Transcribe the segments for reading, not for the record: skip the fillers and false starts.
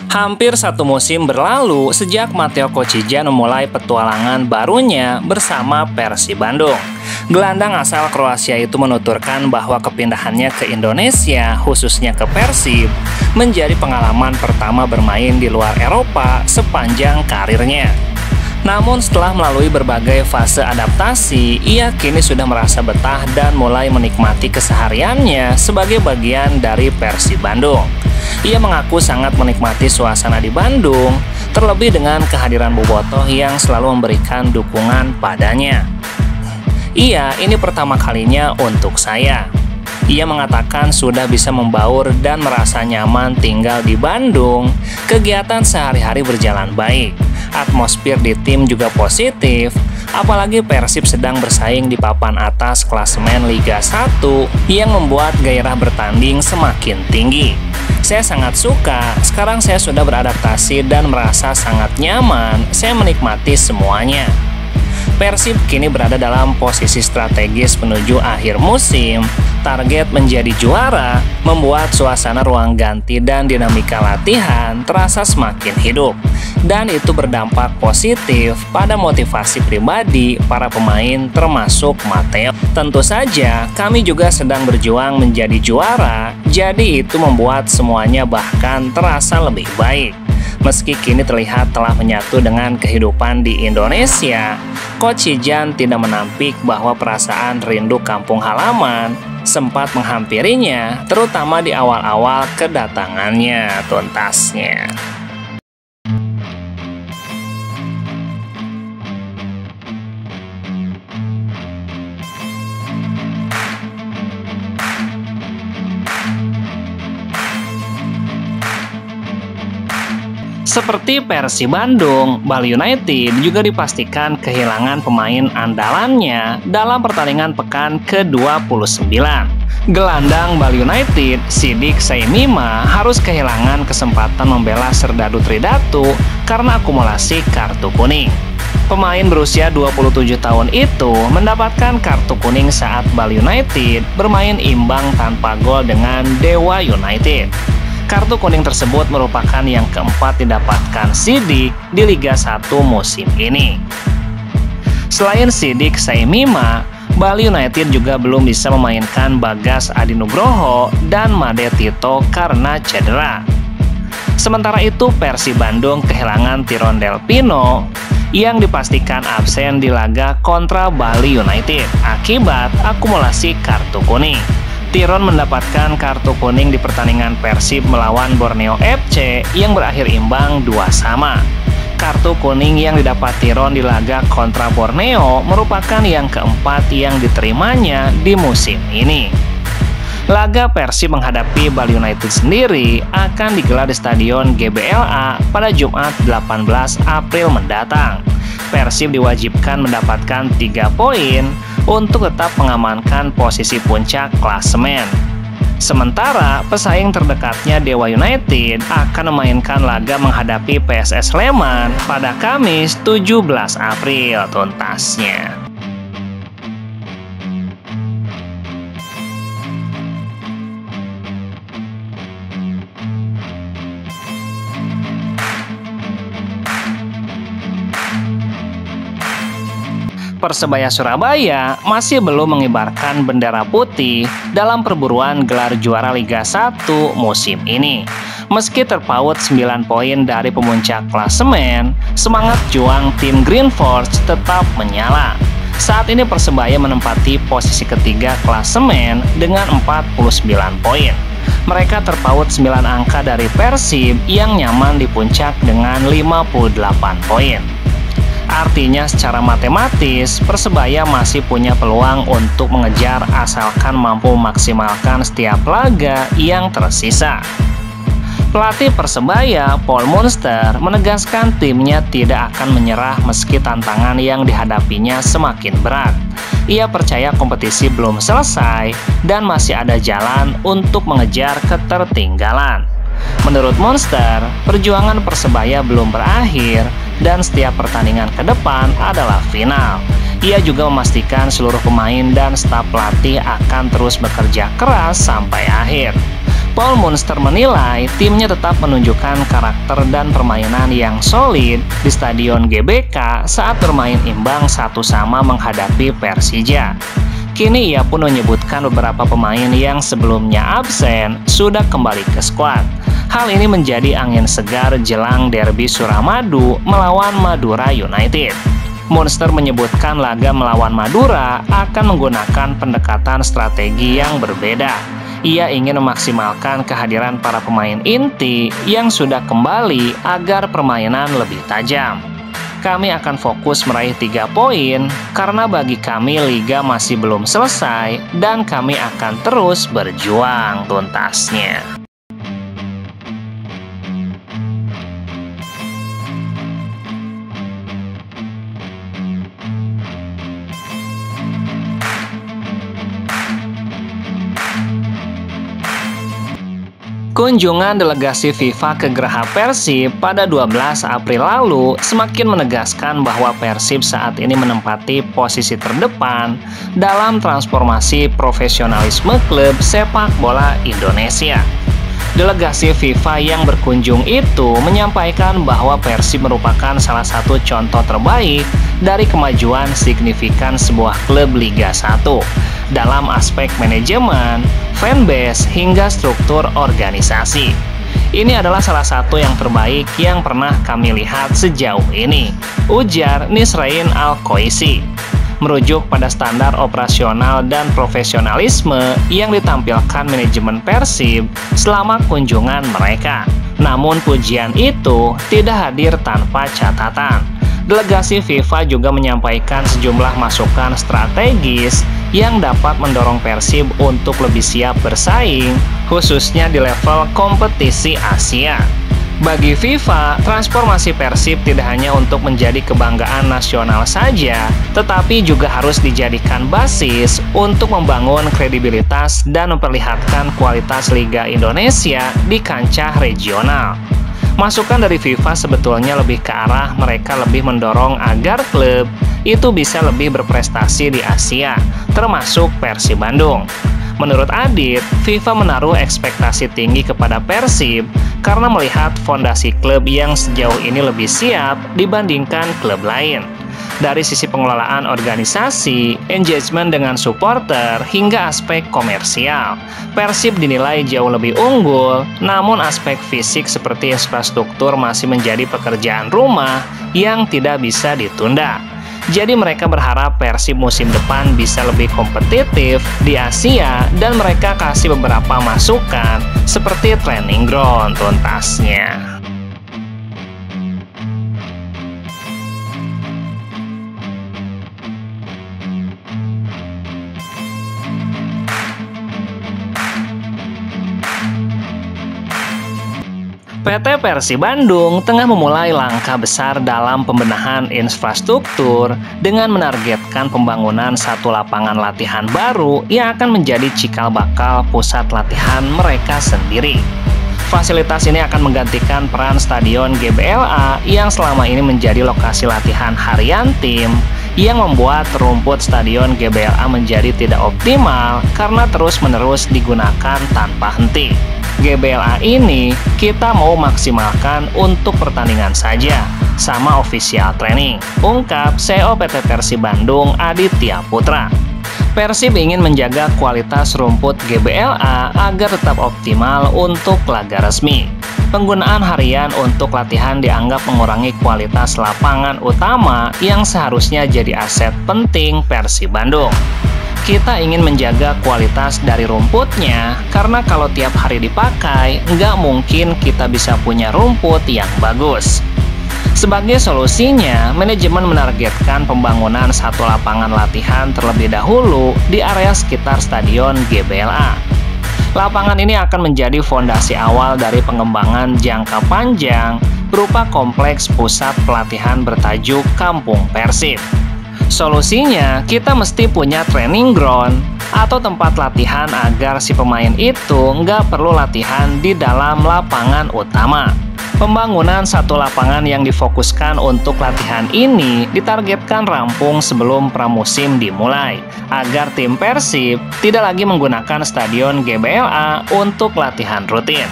Hampir satu musim berlalu sejak Matteo Kocijan memulai petualangan barunya bersama Persib Bandung. Gelandang asal Kroasia itu menuturkan bahwa kepindahannya ke Indonesia, khususnya ke Persib, menjadi pengalaman pertama bermain di luar Eropa sepanjang karirnya. Namun setelah melalui berbagai fase adaptasi, ia kini sudah merasa betah dan mulai menikmati kesehariannya sebagai bagian dari Persib Bandung. Ia mengaku sangat menikmati suasana di Bandung, terlebih dengan kehadiran Bobotoh yang selalu memberikan dukungan padanya. Iya, ini pertama kalinya untuk saya. Ia mengatakan sudah bisa membaur dan merasa nyaman tinggal di Bandung. Kegiatan sehari-hari berjalan baik. Atmosfer di tim juga positif, apalagi Persib sedang bersaing di papan atas klasemen Liga 1 yang membuat gairah bertanding semakin tinggi. Saya sangat suka, sekarang saya sudah beradaptasi dan merasa sangat nyaman, saya menikmati semuanya. Persib kini berada dalam posisi strategis menuju akhir musim. Target menjadi juara membuat suasana ruang ganti dan dinamika latihan terasa semakin hidup. Dan itu berdampak positif pada motivasi pribadi para pemain termasuk Matteo. Tentu saja kami juga sedang berjuang menjadi juara, jadi itu membuat semuanya bahkan terasa lebih baik. Meski kini terlihat telah menyatu dengan kehidupan di Indonesia, Kocijan tidak menampik bahwa perasaan rindu kampung halaman sempat menghampirinya, terutama di awal-awal kedatangannya tuntasnya. Seperti Persib Bandung, Bali United juga dipastikan kehilangan pemain andalannya dalam pertandingan pekan ke-29. Gelandang Bali United, Sidik Saimima, harus kehilangan kesempatan membela Serdadu Tridatu karena akumulasi kartu kuning. Pemain berusia 27 tahun itu mendapatkan kartu kuning saat Bali United bermain imbang tanpa gol dengan Dewa United. Kartu kuning tersebut merupakan yang keempat didapatkan Sidik di Liga 1 musim ini. Selain Sidik Saimima, Bali United juga belum bisa memainkan Bagas Adi Nugroho dan Made Tito karena cedera. Sementara itu Persib Bandung kehilangan Tiron Del Pino yang dipastikan absen di laga kontra Bali United akibat akumulasi kartu kuning. Tiron mendapatkan kartu kuning di pertandingan Persib melawan Borneo FC yang berakhir imbang 2-2. Kartu kuning yang didapat Tiron di laga kontra Borneo merupakan yang keempat yang diterimanya di musim ini. Laga Persib menghadapi Bali United sendiri akan digelar di Stadion GBLA pada Jumat 18 April mendatang. Persib diwajibkan mendapatkan 3 poin untuk tetap mengamankan posisi puncak klasemen. Sementara pesaing terdekatnya Dewa United akan memainkan laga menghadapi PSS Sleman pada Kamis 17 April tuntasnya. Persebaya Surabaya masih belum mengibarkan bendera putih dalam perburuan gelar juara Liga 1 musim ini. Meski terpaut 9 poin dari pemuncak klasemen, semangat juang tim Green Force tetap menyala. Saat ini Persebaya menempati posisi ketiga klasemen dengan 49 poin. Mereka terpaut 9 angka dari Persib yang nyaman di puncak dengan 58 poin. Artinya secara matematis, Persebaya masih punya peluang untuk mengejar asalkan mampu memaksimalkan setiap laga yang tersisa. Pelatih Persebaya, Paul Munster, menegaskan timnya tidak akan menyerah meski tantangan yang dihadapinya semakin berat. Ia percaya kompetisi belum selesai dan masih ada jalan untuk mengejar ketertinggalan. Menurut Munster, perjuangan Persebaya belum berakhir dan setiap pertandingan ke depan adalah final. Ia juga memastikan seluruh pemain dan staf pelatih akan terus bekerja keras sampai akhir. Paul Munster menilai timnya tetap menunjukkan karakter dan permainan yang solid di Stadion GBK saat bermain imbang 1-1 menghadapi Persija. Kini ia pun menyebutkan beberapa pemain yang sebelumnya absen sudah kembali ke skuad. Hal ini menjadi angin segar jelang derby Suramadu melawan Madura United. Munster menyebutkan laga melawan Madura akan menggunakan pendekatan strategi yang berbeda. Ia ingin memaksimalkan kehadiran para pemain inti yang sudah kembali agar permainan lebih tajam. Kami akan fokus meraih 3 poin karena bagi kami liga masih belum selesai dan kami akan terus berjuang tuntasnya. Kunjungan delegasi FIFA ke Geraha Persib pada 12 April lalu semakin menegaskan bahwa Persib saat ini menempati posisi terdepan dalam transformasi profesionalisme klub sepak bola Indonesia. Delegasi FIFA yang berkunjung itu menyampaikan bahwa Persib merupakan salah satu contoh terbaik dari kemajuan signifikan sebuah klub Liga 1 dalam aspek manajemen, fanbase, hingga struktur organisasi. Ini adalah salah satu yang terbaik yang pernah kami lihat sejauh ini, ujar Nisrain Al-Qoisi. Merujuk pada standar operasional dan profesionalisme yang ditampilkan manajemen Persib selama kunjungan mereka. Namun pujian itu tidak hadir tanpa catatan. Delegasi FIFA juga menyampaikan sejumlah masukan strategis yang dapat mendorong Persib untuk lebih siap bersaing, khususnya di level kompetisi Asia. Bagi FIFA, transformasi Persib tidak hanya untuk menjadi kebanggaan nasional saja, tetapi juga harus dijadikan basis untuk membangun kredibilitas dan memperlihatkan kualitas Liga Indonesia di kancah regional. Masukan dari FIFA sebetulnya lebih ke arah mereka lebih mendorong agar klub itu bisa lebih berprestasi di Asia, termasuk Persib Bandung. Menurut Adit, FIFA menaruh ekspektasi tinggi kepada Persib karena melihat fondasi klub yang sejauh ini lebih siap dibandingkan klub lain. Dari sisi pengelolaan organisasi, engagement dengan supporter, hingga aspek komersial, Persib dinilai jauh lebih unggul, namun aspek fisik seperti infrastruktur masih menjadi pekerjaan rumah yang tidak bisa ditunda. Jadi mereka berharap Persib musim depan bisa lebih kompetitif di Asia dan mereka kasih beberapa masukan seperti training ground tuntasnya. PT Persib Bandung tengah memulai langkah besar dalam pembenahan infrastruktur dengan menargetkan pembangunan satu lapangan latihan baru yang akan menjadi cikal bakal pusat latihan mereka sendiri. Fasilitas ini akan menggantikan peran Stadion GBLA yang selama ini menjadi lokasi latihan harian tim, yang membuat rumput Stadion GBLA menjadi tidak optimal karena terus-menerus digunakan tanpa henti. GBLA ini kita mau maksimalkan untuk pertandingan saja, sama official training, ungkap CEO PT Persib Bandung Aditya Putra. Persib ingin menjaga kualitas rumput GBLA agar tetap optimal untuk laga resmi. Penggunaan harian untuk latihan dianggap mengurangi kualitas lapangan utama yang seharusnya jadi aset penting Persib Bandung. Kita ingin menjaga kualitas dari rumputnya, karena kalau tiap hari dipakai, nggak mungkin kita bisa punya rumput yang bagus. Sebagai solusinya, manajemen menargetkan pembangunan satu lapangan latihan terlebih dahulu di area sekitar Stadion GBLA. Lapangan ini akan menjadi fondasi awal dari pengembangan jangka panjang berupa kompleks pusat pelatihan bertajuk Kampung Persib. Solusinya, kita mesti punya training ground atau tempat latihan agar si pemain itu nggak perlu latihan di dalam lapangan utama. Pembangunan satu lapangan yang difokuskan untuk latihan ini ditargetkan rampung sebelum pramusim dimulai, agar tim Persib tidak lagi menggunakan stadion GBLA untuk latihan rutin.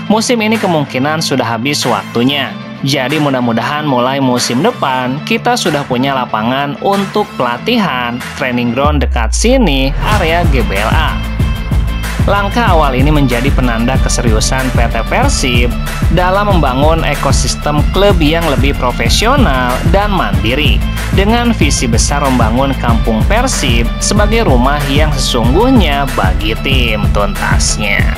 Musim ini kemungkinan sudah habis waktunya, jadi mudah-mudahan mulai musim depan kita sudah punya lapangan untuk pelatihan, training ground dekat sini, area GBLA. Langkah awal ini menjadi penanda keseriusan PT Persib dalam membangun ekosistem klub yang lebih profesional dan mandiri, dengan visi besar membangun Kampung Persib sebagai rumah yang sesungguhnya bagi tim tuntasnya.